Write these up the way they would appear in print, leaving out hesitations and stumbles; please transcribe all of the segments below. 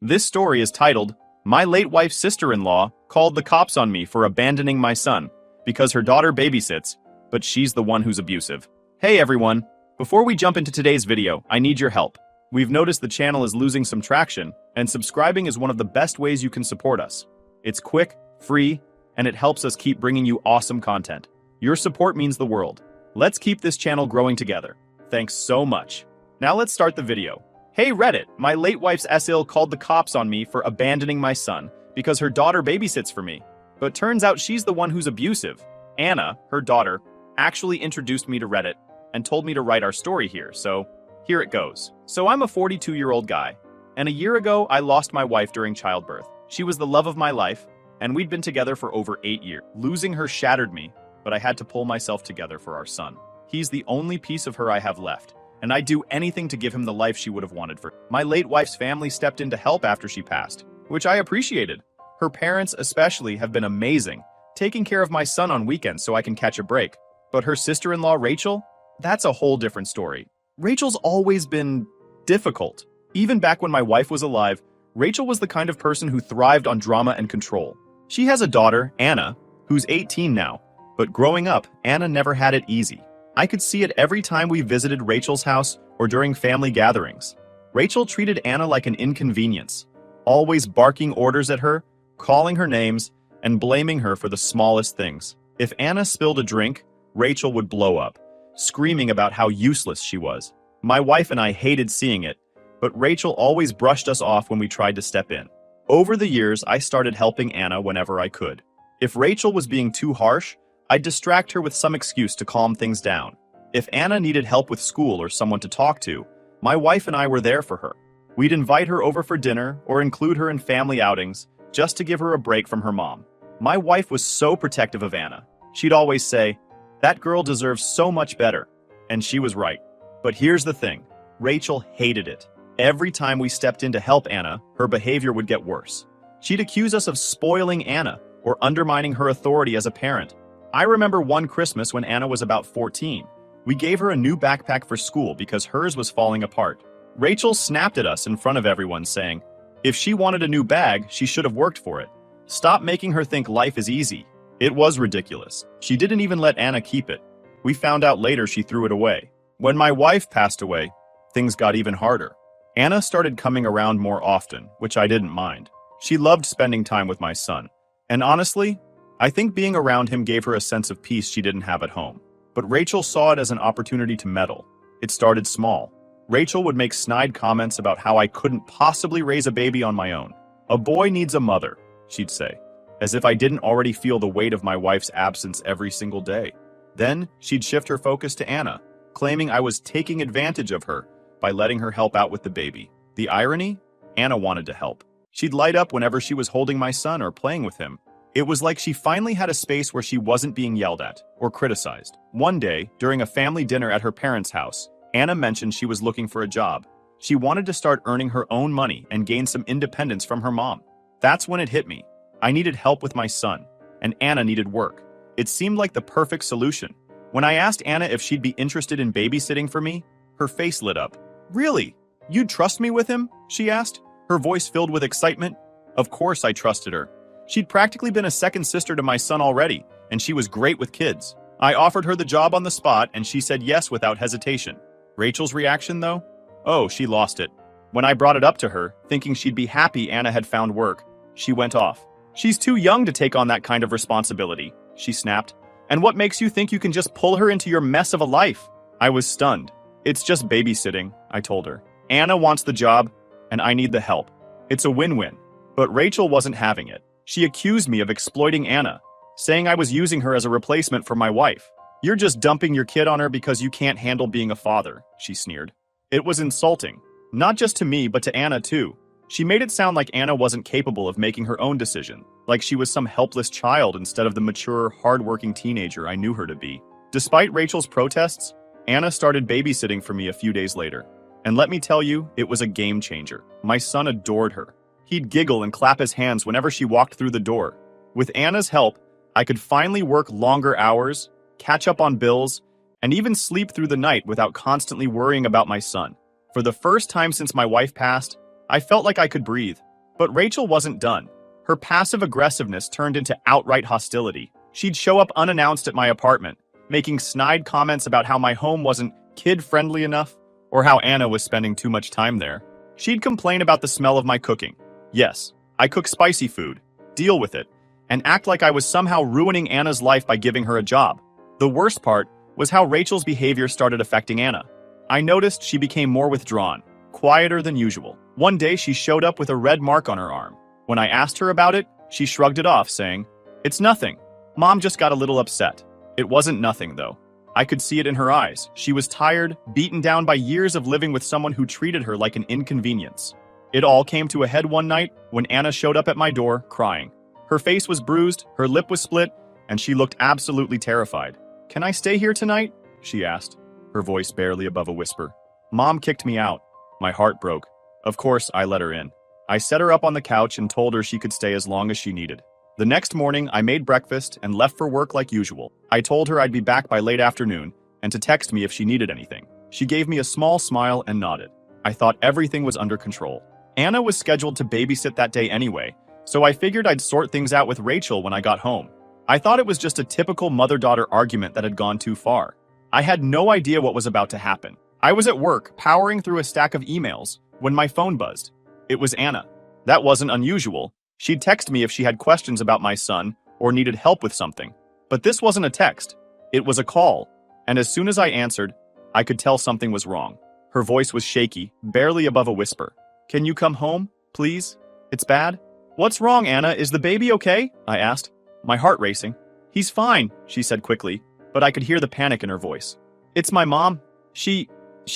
This story is titled, My Late Wife's Sister-in-Law Called the Cops on Me for Abandoning My Son because her daughter babysits, but she's the one who's abusive. Hey everyone! Before we jump into today's video, I need your help. We've noticed the channel is losing some traction, and subscribing is one of the best ways you can support us. It's quick, free, and it helps us keep bringing you awesome content. Your support means the world. Let's keep this channel growing together. Thanks so much. Now let's start the video. Hey Reddit, my late wife's SL called the cops on me for abandoning my son because her daughter babysits for me. But turns out she's the one who's abusive. Anna, her daughter, actually introduced me to Reddit and told me to write our story here, so here it goes. So I'm a 42-year-old guy, and a year ago I lost my wife during childbirth. She was the love of my life, and we'd been together for over 8 years. Losing her shattered me, but I had to pull myself together for our son. He's the only piece of her I have left, and I'd do anything to give him the life she would have wanted for. My late wife's family stepped in to help after she passed, which I appreciated. Her parents especially have been amazing, taking care of my son on weekends so I can catch a break. But her sister-in-law, Rachel, that's a whole different story. Rachel's always been difficult. Even back when my wife was alive, Rachel was the kind of person who thrived on drama and control. She has a daughter, Anna, who's 18 now, but growing up, Anna never had it easy. I could see it every time we visited Rachel's house or during family gatherings. Rachel treated Anna like an inconvenience, always barking orders at her, calling her names, and blaming her for the smallest things. If Anna spilled a drink, Rachel would blow up, screaming about how useless she was. My wife and I hated seeing it, but Rachel always brushed us off when we tried to step in. Over the years, I started helping Anna whenever I could. If Rachel was being too harsh, I'd distract her with some excuse to calm things down. If Anna needed help with school or someone to talk to, my wife and I were there for her. We'd invite her over for dinner or include her in family outings just to give her a break from her mom. My wife was so protective of Anna. She'd always say, "That girl deserves so much better." And she was right. But here's the thing. Rachel hated it. Every time we stepped in to help Anna, her behavior would get worse. She'd accuse us of spoiling Anna or undermining her authority as a parent. I remember one Christmas when Anna was about 14. We gave her a new backpack for school because hers was falling apart. Rachel snapped at us in front of everyone saying, if she wanted a new bag, she should have worked for it. Stop making her think life is easy. It was ridiculous. She didn't even let Anna keep it. We found out later she threw it away. When my wife passed away, things got even harder. Anna started coming around more often, which I didn't mind. She loved spending time with my son. And honestly, I think being around him gave her a sense of peace she didn't have at home. But Rachel saw it as an opportunity to meddle. It started small. Rachel would make snide comments about how I couldn't possibly raise a baby on my own. A boy needs a mother, she'd say, as if I didn't already feel the weight of my wife's absence every single day. Then, she'd shift her focus to Anna, claiming I was taking advantage of her by letting her help out with the baby. The irony? Anna wanted to help. She'd light up whenever she was holding my son or playing with him. It was like she finally had a space where she wasn't being yelled at or criticized. One day, during a family dinner at her parents' house, Anna mentioned she was looking for a job. She wanted to start earning her own money and gain some independence from her mom. That's when it hit me. I needed help with my son, and Anna needed work. It seemed like the perfect solution. When I asked Anna if she'd be interested in babysitting for me, her face lit up. Really? You'd trust me with him? She asked, her voice filled with excitement. Of course I trusted her. She'd practically been a second sister to my son already, and she was great with kids. I offered her the job on the spot, and she said yes without hesitation. Rachel's reaction, though? Oh, she lost it. When I brought it up to her, thinking she'd be happy Anna had found work, she went off. She's too young to take on that kind of responsibility, she snapped. And what makes you think you can just pull her into your mess of a life? I was stunned. It's just babysitting, I told her. Anna wants the job, and I need the help. It's a win-win. But Rachel wasn't having it. She accused me of exploiting Anna, saying I was using her as a replacement for my wife. You're just dumping your kid on her because you can't handle being a father, she sneered. It was insulting. Not just to me, but to Anna too. She made it sound like Anna wasn't capable of making her own decision, like she was some helpless child instead of the mature, hardworking teenager I knew her to be. Despite Rachel's protests, Anna started babysitting for me a few days later. And let me tell you, it was a game changer. My son adored her. He'd giggle and clap his hands whenever she walked through the door. With Anna's help, I could finally work longer hours, catch up on bills, and even sleep through the night without constantly worrying about my son. For the first time since my wife passed, I felt like I could breathe. But Rachel wasn't done. Her passive aggressiveness turned into outright hostility. She'd show up unannounced at my apartment, making snide comments about how my home wasn't kid-friendly enough, or how Anna was spending too much time there. She'd complain about the smell of my cooking. Yes, I cook spicy food, deal with it, and act like I was somehow ruining Anna's life by giving her a job. The worst part was how Rachel's behavior started affecting Anna. I noticed she became more withdrawn, quieter than usual. One day she showed up with a red mark on her arm. When I asked her about it, she shrugged it off, saying, "It's nothing. Mom just got a little upset." It wasn't nothing, though. I could see it in her eyes. She was tired, beaten down by years of living with someone who treated her like an inconvenience. It all came to a head one night when Anna showed up at my door, crying. Her face was bruised, her lip was split, and she looked absolutely terrified. "Can I stay here tonight?" she asked, her voice barely above a whisper. Mom kicked me out. My heart broke. Of course, I let her in. I set her up on the couch and told her she could stay as long as she needed. The next morning, I made breakfast and left for work like usual. I told her I'd be back by late afternoon and to text me if she needed anything. She gave me a small smile and nodded. I thought everything was under control. Anna was scheduled to babysit that day anyway, so I figured I'd sort things out with Rachel when I got home. I thought it was just a typical mother-daughter argument that had gone too far. I had no idea what was about to happen. I was at work, powering through a stack of emails, when my phone buzzed. It was Anna. That wasn't unusual. She'd text me if she had questions about my son or needed help with something. But this wasn't a text. It was a call. And as soon as I answered, I could tell something was wrong. Her voice was shaky, barely above a whisper. "Can you come home, please? It's bad." "What's wrong, Anna? Is the baby okay?" I asked, my heart racing. "He's fine," she said quickly, but I could hear the panic in her voice. "It's my mom. She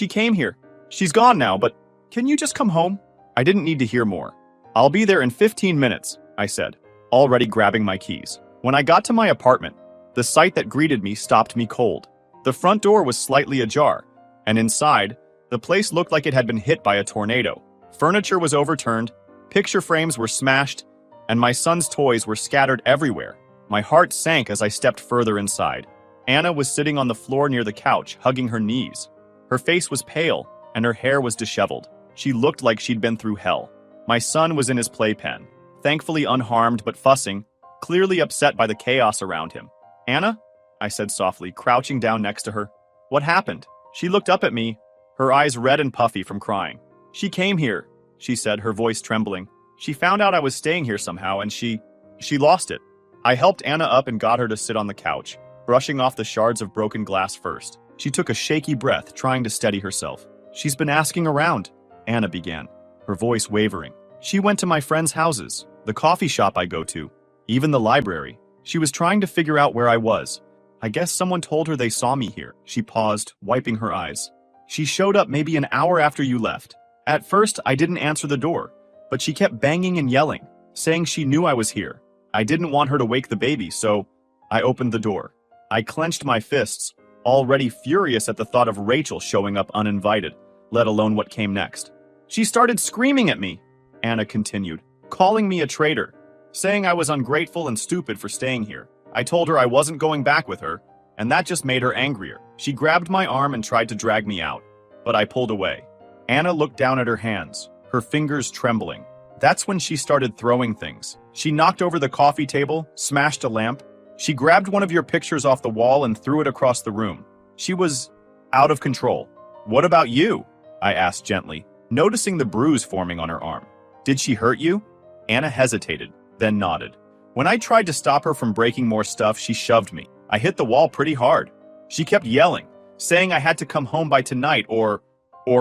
came here. She's gone now, but can you just come home?" I didn't need to hear more. "I'll be there in 15 minutes, I said, already grabbing my keys. When I got to my apartment, the sight that greeted me stopped me cold. The front door was slightly ajar, and inside, the place looked like it had been hit by a tornado. Furniture was overturned, picture frames were smashed, and my son's toys were scattered everywhere. My heart sank as I stepped further inside. Anna was sitting on the floor near the couch, hugging her knees. Her face was pale, and her hair was disheveled. She looked like she'd been through hell. My son was in his playpen, thankfully unharmed but fussing, clearly upset by the chaos around him. "Anna?" I said softly, crouching down next to her. "What happened?" She looked up at me, her eyes red and puffy from crying. "She came here," she said, her voice trembling. "She found out I was staying here somehow, and she lost it." I helped Anna up and got her to sit on the couch, brushing off the shards of broken glass first. She took a shaky breath, trying to steady herself. "She's been asking around," Anna began, her voice wavering. "She went to my friends' houses, the coffee shop I go to, even the library. She was trying to figure out where I was. I guess someone told her they saw me here." She paused, wiping her eyes. "She showed up maybe an hour after you left. At first, I didn't answer the door, but she kept banging and yelling, saying she knew I was here. I didn't want her to wake the baby, so I opened the door." I clenched my fists, already furious at the thought of Rachel showing up uninvited, let alone what came next. "She started screaming at me," Anna continued, "calling me a traitor, saying I was ungrateful and stupid for staying here. I told her I wasn't going back with her, and that just made her angrier. She grabbed my arm and tried to drag me out, but I pulled away." Anna looked down at her hands, her fingers trembling. That's when she started throwing things. She knocked over the coffee table, smashed a lamp. She grabbed one of your pictures off the wall and threw it across the room. She was out of control. "What about you?" I asked gently, noticing the bruise forming on her arm. "Did she hurt you?" Anna hesitated, then nodded. "When I tried to stop her from breaking more stuff, she shoved me. I hit the wall pretty hard. She kept yelling, saying I had to come home by tonight or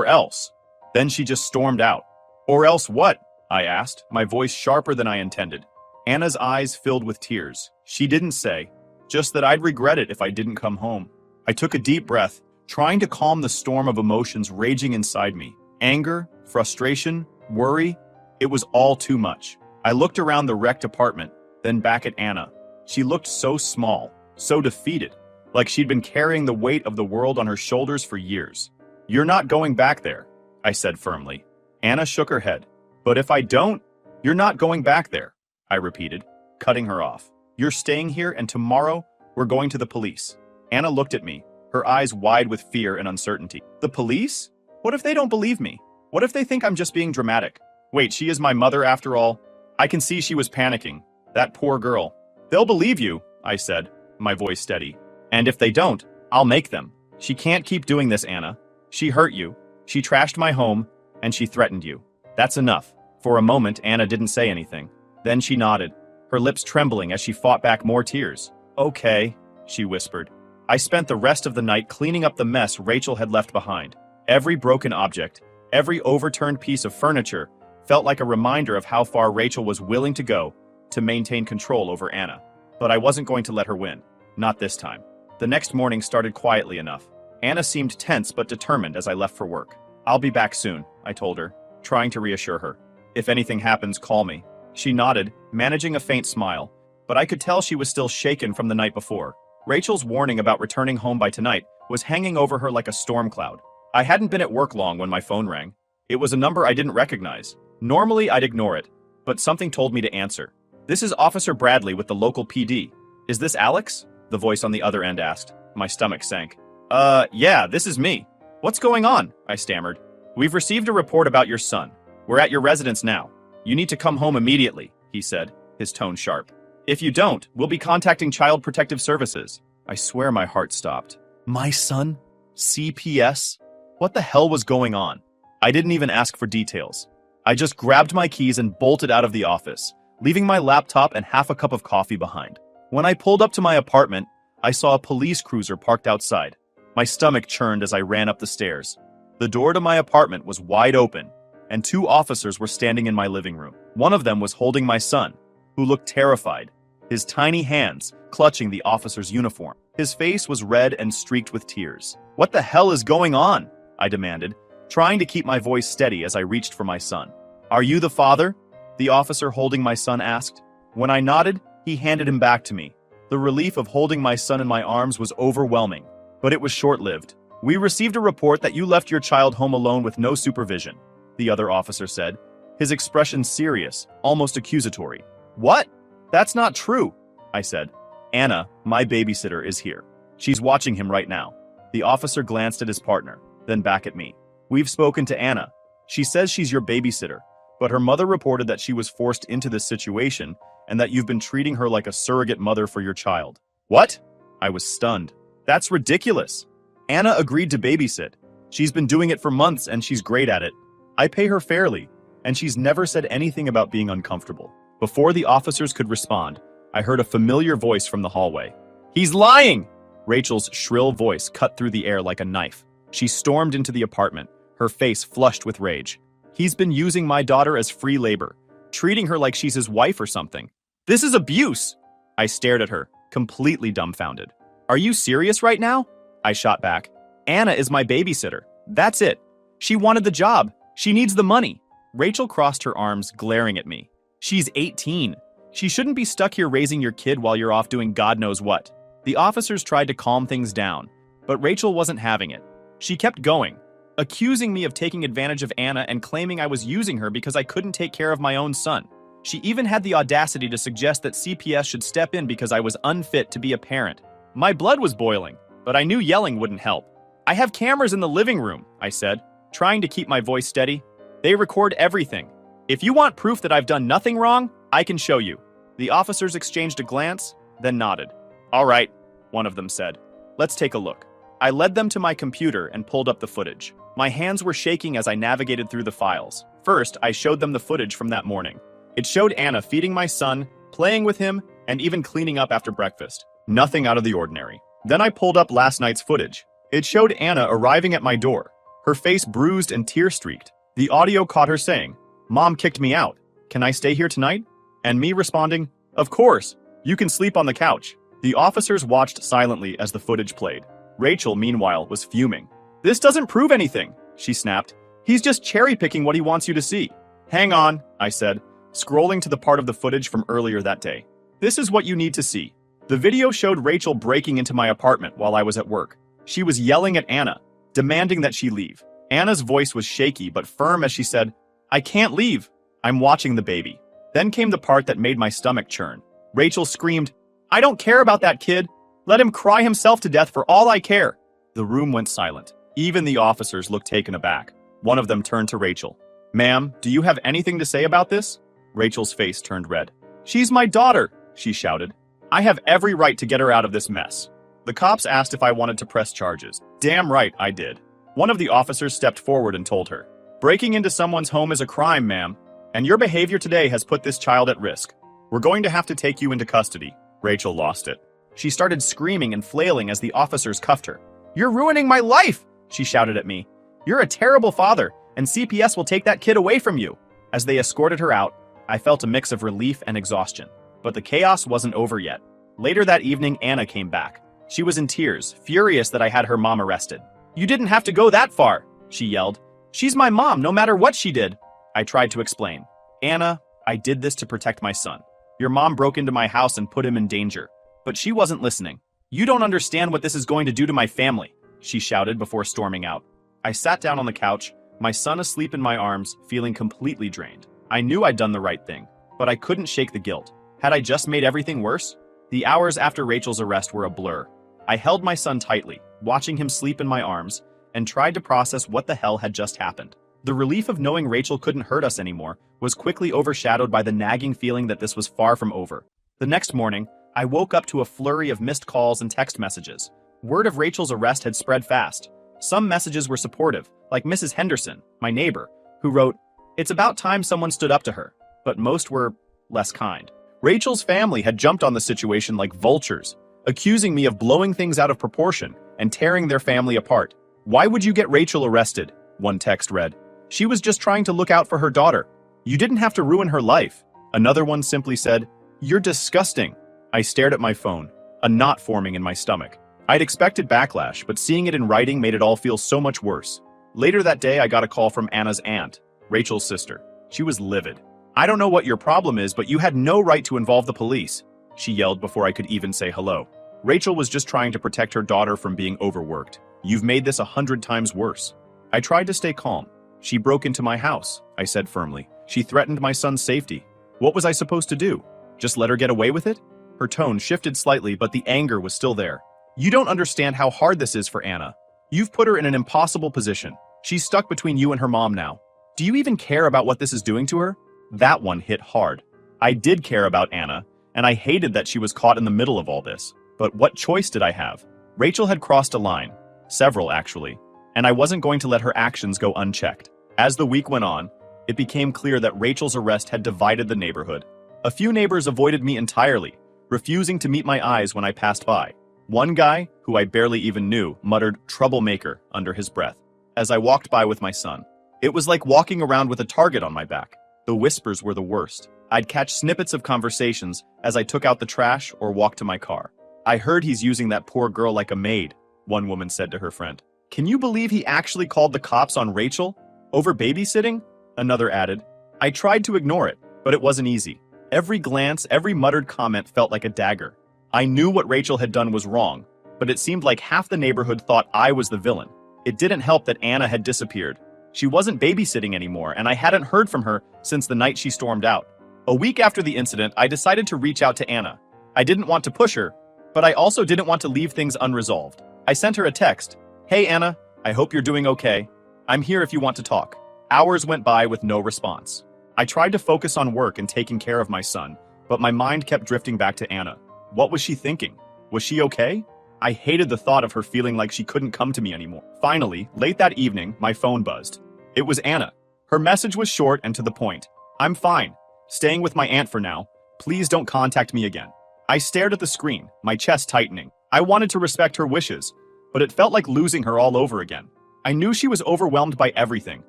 else. Then she just stormed out." "Or else what?" I asked, my voice sharper than I intended. Anna's eyes filled with tears. She didn't say, just that I'd regret it if I didn't come home. I took a deep breath, trying to calm the storm of emotions raging inside me. Anger, frustration, worry. It was all too much. I looked around the wrecked apartment, then back at Anna. She looked so small, so defeated, like she'd been carrying the weight of the world on her shoulders for years. "You're not going back there," I said firmly. Anna shook her head. "But if I don't, you're not going back there," I repeated, cutting her off. "You're staying here, and tomorrow, we're going to the police." Anna looked at me, her eyes wide with fear and uncertainty. "The police? What if they don't believe me? What if they think I'm just being dramatic?" Wait, she is my mother after all? I can see she was panicking. That poor girl. They'll believe you, I said, my voice steady. And if they don't, I'll make them. She can't keep doing this, Anna. She hurt you, she trashed my home, and she threatened you. That's enough. For a moment, Anna didn't say anything. Then she nodded, her lips trembling as she fought back more tears. Okay, she whispered. I spent the rest of the night cleaning up the mess Rachel had left behind. Every broken object, every overturned piece of furniture, felt like a reminder of how far Rachel was willing to go to maintain control over Anna. But I wasn't going to let her win. Not this time. The next morning started quietly enough. Anna seemed tense but determined as I left for work. I'll be back soon, I told her, trying to reassure her. If anything happens, call me. She nodded, managing a faint smile, but I could tell she was still shaken from the night before. Rachel's warning about returning home by tonight was hanging over her like a storm cloud. I hadn't been at work long when my phone rang. It was a number I didn't recognize. Normally, I'd ignore it, but something told me to answer. This is Officer Bradley with the local PD. Is this Alex? The voice on the other end asked. My stomach sank. Yeah, this is me. What's going on? I stammered. We've received a report about your son. We're at your residence now. You need to come home immediately, he said, his tone sharp. If you don't, we'll be contacting Child Protective Services. I swear my heart stopped. My son? CPS? What the hell was going on? I didn't even ask for details. I just grabbed my keys and bolted out of the office, leaving my laptop and half a cup of coffee behind. When I pulled up to my apartment, I saw a police cruiser parked outside. My stomach churned as I ran up the stairs. The door to my apartment was wide open, and 2 officers were standing in my living room. One of them was holding my son, who looked terrified, his tiny hands clutching the officer's uniform. His face was red and streaked with tears. What the hell is going on? I demanded, trying to keep my voice steady as I reached for my son. Are you the father? The officer holding my son asked. When I nodded, he handed him back to me. The relief of holding my son in my arms was overwhelming, but it was short-lived. We received a report that you left your child home alone with no supervision, the other officer said, his expression serious, almost accusatory. What? That's not true, I said. Anna, my babysitter, is here. She's watching him right now. The officer glanced at his partner, then back at me. We've spoken to Anna. She says she's your babysitter, but her mother reported that she was forced into this situation and that you've been treating her like a surrogate mother for your child. What? I was stunned. That's ridiculous. Anna agreed to babysit. She's been doing it for months and she's great at it. I pay her fairly, and she's never said anything about being uncomfortable. Before the officers could respond, I heard a familiar voice from the hallway. He's lying! Rachel's shrill voice cut through the air like a knife. She stormed into the apartment, her face flushed with rage. He's been using my daughter as free labor, treating her like she's his wife or something. This is abuse! I stared at her, completely dumbfounded. Are you serious right now? I shot back. Anna is my babysitter. That's it. She wanted the job. She needs the money. Rachel crossed her arms, glaring at me. She's 18. She shouldn't be stuck here raising your kid while you're off doing God knows what. The officers tried to calm things down, but Rachel wasn't having it. She kept going, accusing me of taking advantage of Anna and claiming I was using her because I couldn't take care of my own son. She even had the audacity to suggest that CPS should step in because I was unfit to be a parent. My blood was boiling, but I knew yelling wouldn't help. I have cameras in the living room, I said, trying to keep my voice steady. They record everything. If you want proof that I've done nothing wrong, I can show you. The officers exchanged a glance, then nodded. All right, one of them said. Let's take a look. I led them to my computer and pulled up the footage. My hands were shaking as I navigated through the files. First, I showed them the footage from that morning. It showed Anna feeding my son, playing with him, and even cleaning up after breakfast. Nothing out of the ordinary. Then I pulled up last night's footage. It showed Anna arriving at my door, her face bruised and tear-streaked. The audio caught her saying, "Mom kicked me out. Can I stay here tonight?" And me responding, "Of course. You can sleep on the couch." The officers watched silently as the footage played. Rachel, meanwhile, was fuming. "This doesn't prove anything," she snapped. "He's just cherry-picking what he wants you to see." "Hang on," I said, scrolling to the part of the footage from earlier that day. "This is what you need to see." The video showed Rachel breaking into my apartment while I was at work. She was yelling at Anna, demanding that she leave. Anna's voice was shaky but firm as she said, "I can't leave. I'm watching the baby." Then came the part that made my stomach churn. Rachel screamed, "I don't care about that kid. Let him cry himself to death for all I care." The room went silent. Even the officers looked taken aback. One of them turned to Rachel. Ma'am, do you have anything to say about this? Rachel's face turned red. She's my daughter, she shouted. I have every right to get her out of this mess. The cops asked if I wanted to press charges. Damn right I did. One of the officers stepped forward and told her, breaking into someone's home is a crime, ma'am, and your behavior today has put this child at risk. We're going to have to take you into custody. Rachel lost it. She started screaming and flailing as the officers cuffed her. You're ruining my life, she shouted at me. You're a terrible father, and CPS will take that kid away from you. As they escorted her out, I felt a mix of relief and exhaustion. But the chaos wasn't over yet. Later that evening, Anna came back. She was in tears, furious that I had her mom arrested. You didn't have to go that far, she yelled. She's my mom, no matter what she did. I tried to explain. Anna, I did this to protect my son. Your mom broke into my house and put him in danger. But she wasn't listening. You don't understand what this is going to do to my family, she shouted before storming out. I sat down on the couch, my son asleep in my arms, feeling completely drained. I knew I'd done the right thing, but I couldn't shake the guilt. Had I just made everything worse? The hours after Rachel's arrest were a blur. I held my son tightly, watching him sleep in my arms, and tried to process what the hell had just happened. The relief of knowing Rachel couldn't hurt us anymore was quickly overshadowed by the nagging feeling that this was far from over. The next morning, I woke up to a flurry of missed calls and text messages. Word of Rachel's arrest had spread fast. Some messages were supportive, like Mrs. Henderson, my neighbor, who wrote, "It's about time someone stood up to her," but most were less kind. Rachel's family had jumped on the situation like vultures, accusing me of blowing things out of proportion and tearing their family apart. Why would you get Rachel arrested? One text read. She was just trying to look out for her daughter. You didn't have to ruin her life. Another one simply said, you're disgusting. I stared at my phone, a knot forming in my stomach. I'd expected backlash, but seeing it in writing made it all feel so much worse. Later that day, I got a call from Anna's aunt, Rachel's sister. She was livid. I don't know what your problem is, but you had no right to involve the police, she yelled before I could even say hello. Rachel was just trying to protect her daughter from being overworked. You've made this 100 times worse. I tried to stay calm. She broke into my house, I said firmly. She threatened my son's safety. What was I supposed to do? Just let her get away with it? Her tone shifted slightly, but the anger was still there. You don't understand how hard this is for Anna. You've put her in an impossible position. She's stuck between you and her mom now. Do you even care about what this is doing to her? That one hit hard. I did care about Anna, and I hated that she was caught in the middle of all this. But what choice did I have? Rachel had crossed a line. Several, actually. And I wasn't going to let her actions go unchecked. As the week went on, it became clear that Rachel's arrest had divided the neighborhood. A few neighbors avoided me entirely, refusing to meet my eyes when I passed by. One guy, who I barely even knew, muttered "troublemaker" under his breath as I walked by with my son. It was like walking around with a target on my back. The whispers were the worst. I'd catch snippets of conversations as I took out the trash or walked to my car. I heard he's using that poor girl like a maid, one woman said to her friend. Can you believe he actually called the cops on Rachel? Over babysitting? Another added. I tried to ignore it, but it wasn't easy. Every glance, every muttered comment felt like a dagger. I knew what Rachel had done was wrong, but it seemed like half the neighborhood thought I was the villain. It didn't help that Anna had disappeared. She wasn't babysitting anymore, and I hadn't heard from her since the night she stormed out. A week after the incident, I decided to reach out to Anna. I didn't want to push her, but I also didn't want to leave things unresolved. I sent her a text. Hey Anna, I hope you're doing okay. I'm here if you want to talk. Hours went by with no response. I tried to focus on work and taking care of my son, but my mind kept drifting back to Anna. What was she thinking? Was she okay? I hated the thought of her feeling like she couldn't come to me anymore. Finally, late that evening, my phone buzzed. It was Anna. Her message was short and to the point. I'm fine. Staying with my aunt for now. Please don't contact me again. I stared at the screen, my chest tightening. I wanted to respect her wishes, but it felt like losing her all over again. I knew she was overwhelmed by everything,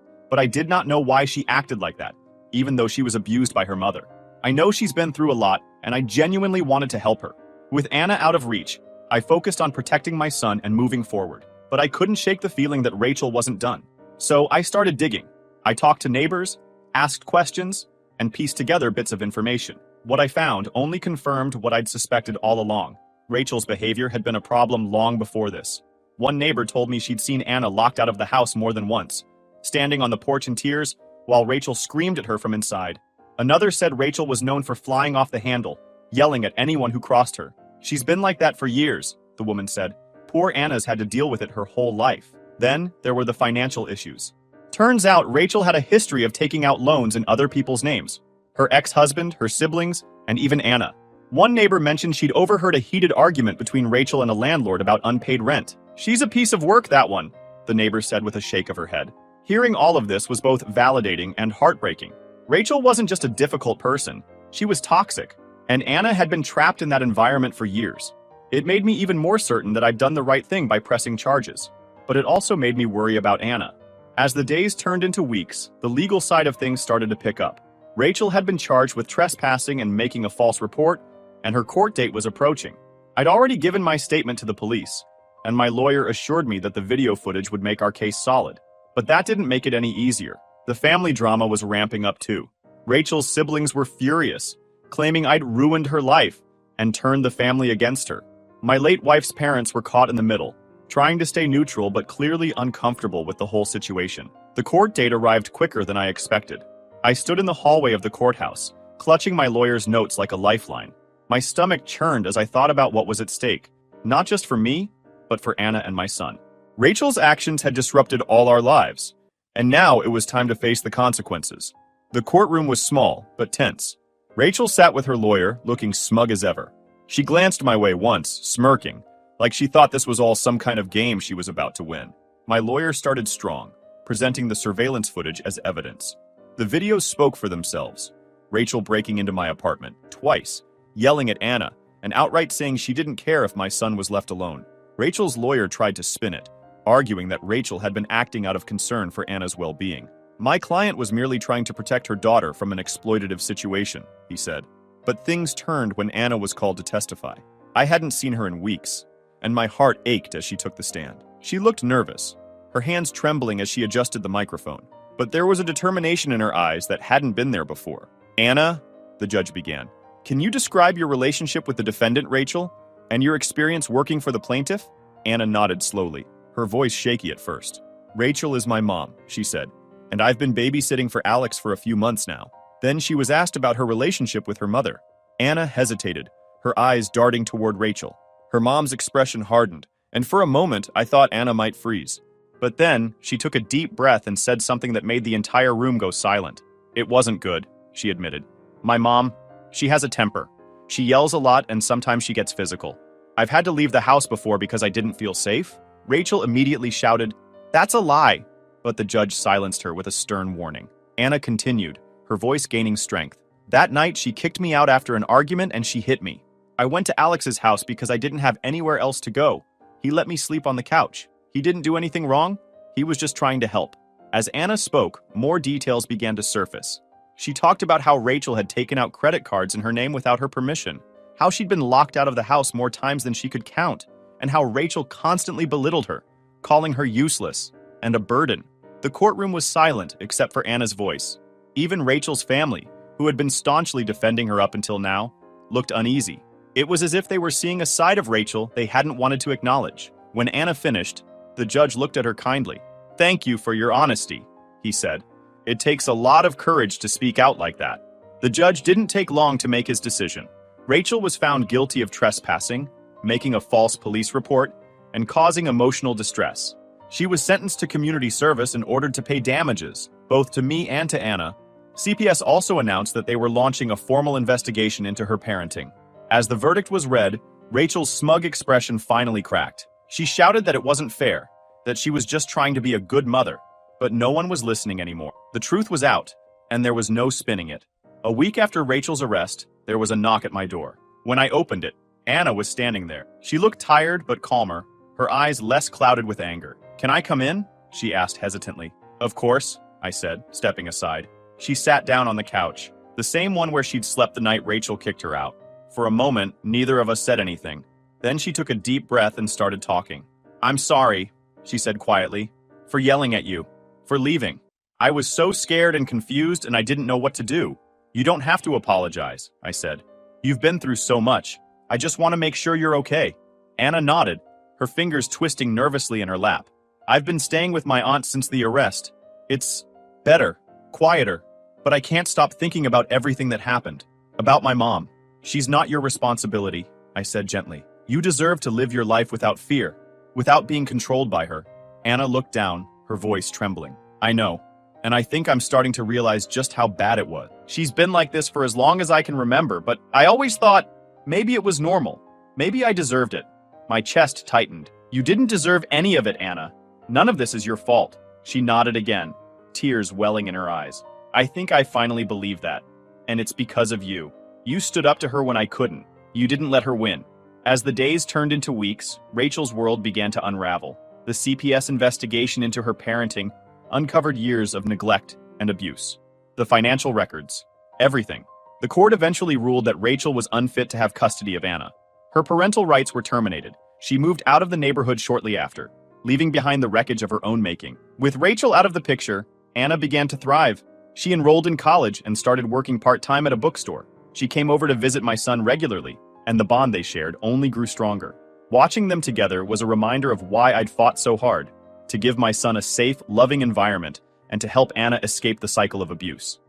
but I did not know why she acted like that, even though she was abused by her mother. I know she's been through a lot, and I genuinely wanted to help her. With Anna out of reach, I focused on protecting my son and moving forward, but I couldn't shake the feeling that Rachel wasn't done. So I started digging. I talked to neighbors, asked questions, and pieced together bits of information. What I found only confirmed what I'd suspected all along. Rachel's behavior had been a problem long before this. One neighbor told me she'd seen Anna locked out of the house more than once, standing on the porch in tears while Rachel screamed at her from inside. Another said Rachel was known for flying off the handle, yelling at anyone who crossed her. She's been like that for years, the woman said. Poor Anna's had to deal with it her whole life. Then there were the financial issues. Turns out Rachel had a history of taking out loans in other people's names. Her ex-husband, her siblings, and even Anna. One neighbor mentioned she'd overheard a heated argument between Rachel and a landlord about unpaid rent. "She's a piece of work, that one," the neighbor said with a shake of her head. Hearing all of this was both validating and heartbreaking. Rachel wasn't just a difficult person, she was toxic, and Anna had been trapped in that environment for years. It made me even more certain that I'd done the right thing by pressing charges, but it also made me worry about Anna. As the days turned into weeks, the legal side of things started to pick up. Rachel had been charged with trespassing and making a false report, and her court date was approaching. I'd already given my statement to the police, and my lawyer assured me that the video footage would make our case solid. But that didn't make it any easier. The family drama was ramping up too. Rachel's siblings were furious, claiming I'd ruined her life and turned the family against her. My late wife's parents were caught in the middle, trying to stay neutral but clearly uncomfortable with the whole situation. The court date arrived quicker than I expected. I stood in the hallway of the courthouse, clutching my lawyer's notes like a lifeline. My stomach churned as I thought about what was at stake, not just for me, but for Anna and my son. Rachel's actions had disrupted all our lives, and now it was time to face the consequences. The courtroom was small, but tense. Rachel sat with her lawyer, looking smug as ever. She glanced my way once, smirking, like she thought this was all some kind of game she was about to win. My lawyer started strong, presenting the surveillance footage as evidence. The videos spoke for themselves. Rachel breaking into my apartment, twice, yelling at Anna, and outright saying she didn't care if my son was left alone. Rachel's lawyer tried to spin it, arguing that Rachel had been acting out of concern for Anna's well-being. My client was merely trying to protect her daughter from an exploitative situation, he said. But things turned when Anna was called to testify. I hadn't seen her in weeks, and my heart ached as she took the stand. She looked nervous, her hands trembling as she adjusted the microphone. But there was a determination in her eyes that hadn't been there before. "Anna," the judge began, "can you describe your relationship with the defendant, Rachel, and your experience working for the plaintiff?" Anna nodded slowly, her voice shaky at first. "Rachel is my mom," she said, "and I've been babysitting for Alex for a few months now." Then she was asked about her relationship with her mother. Anna hesitated, her eyes darting toward Rachel. Her mom's expression hardened, and for a moment I thought Anna might freeze. But then she took a deep breath and said something that made the entire room go silent. "It wasn't good," she admitted. "My mom, she has a temper. She yells a lot and sometimes she gets physical. I've had to leave the house before because I didn't feel safe." Rachel immediately shouted, "That's a lie!" But the judge silenced her with a stern warning. Anna continued, her voice gaining strength. "That night she kicked me out after an argument and she hit me. I went to Alex's house because I didn't have anywhere else to go. He let me sleep on the couch. He didn't do anything wrong. He was just trying to help." As Anna spoke, more details began to surface. She talked about how Rachel had taken out credit cards in her name without her permission, how she'd been locked out of the house more times than she could count, and how Rachel constantly belittled her, calling her useless and a burden. The courtroom was silent except for Anna's voice. Even Rachel's family, who had been staunchly defending her up until now, looked uneasy. It was as if they were seeing a side of Rachel they hadn't wanted to acknowledge. When Anna finished, the judge looked at her kindly. "Thank you for your honesty," he said. "It takes a lot of courage to speak out like that." The judge didn't take long to make his decision. Rachel was found guilty of trespassing, making a false police report, and causing emotional distress. She was sentenced to community service and ordered to pay damages, both to me and to Anna. CPS also announced that they were launching a formal investigation into her parenting. As the verdict was read, Rachel's smug expression finally cracked. She shouted that it wasn't fair, that she was just trying to be a good mother, but no one was listening anymore. The truth was out, and there was no spinning it. A week after Rachel's arrest, there was a knock at my door. When I opened it, Anna was standing there. She looked tired but calmer, her eyes less clouded with anger. "Can I come in?" she asked hesitantly. "Of course," I said, stepping aside. She sat down on the couch, the same one where she'd slept the night Rachel kicked her out. For a moment, neither of us said anything. Then she took a deep breath and started talking. "I'm sorry," she said quietly, "for yelling at you, for leaving. I was so scared and confused and I didn't know what to do." "You don't have to apologize," I said. "You've been through so much. I just want to make sure you're okay." Anna nodded, her fingers twisting nervously in her lap. "I've been staying with my aunt since the arrest. It's better, quieter, but I can't stop thinking about everything that happened. About my mom. She's not your responsibility," I said gently. "You deserve to live your life without fear, without being controlled by her." Anna looked down, her voice trembling. "I know. and I think I'm starting to realize just how bad it was. She's been like this for as long as I can remember, but I always thought maybe it was normal. Maybe I deserved it. My chest tightened. You didn't deserve any of it, Anna. None of this is your fault. She nodded again, tears welling in her eyes. I think I finally believe that. And it's because of you. You stood up to her when I couldn't. You didn't let her win. As the days turned into weeks, Rachel's world began to unravel. The CPS investigation into her parenting uncovered years of neglect and abuse. The financial records. Everything. The court eventually ruled that Rachel was unfit to have custody of Anna. Her parental rights were terminated. She moved out of the neighborhood shortly after, leaving behind the wreckage of her own making. With Rachel out of the picture, Anna began to thrive. She enrolled in college and started working part-time at a bookstore. She came over to visit my son regularly, and the bond they shared only grew stronger. Watching them together was a reminder of why I'd fought so hard, to give my son a safe, loving environment and to help Anna escape the cycle of abuse.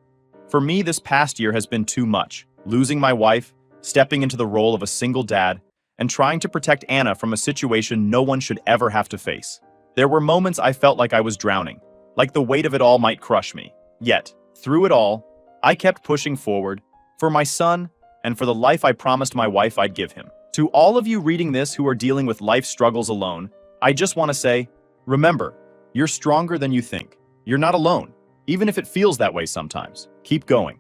For me, this past year has been too much. Losing my wife, stepping into the role of a single dad, and trying to protect Anna from a situation no one should ever have to face. There were moments I felt like I was drowning, like the weight of it all might crush me. Yet, through it all, I kept pushing forward, for my son, and for the life I promised my wife I'd give him. To all of you reading this who are dealing with life struggles alone, I just want to say, remember, you're stronger than you think. You're not alone, even if it feels that way sometimes. Keep going.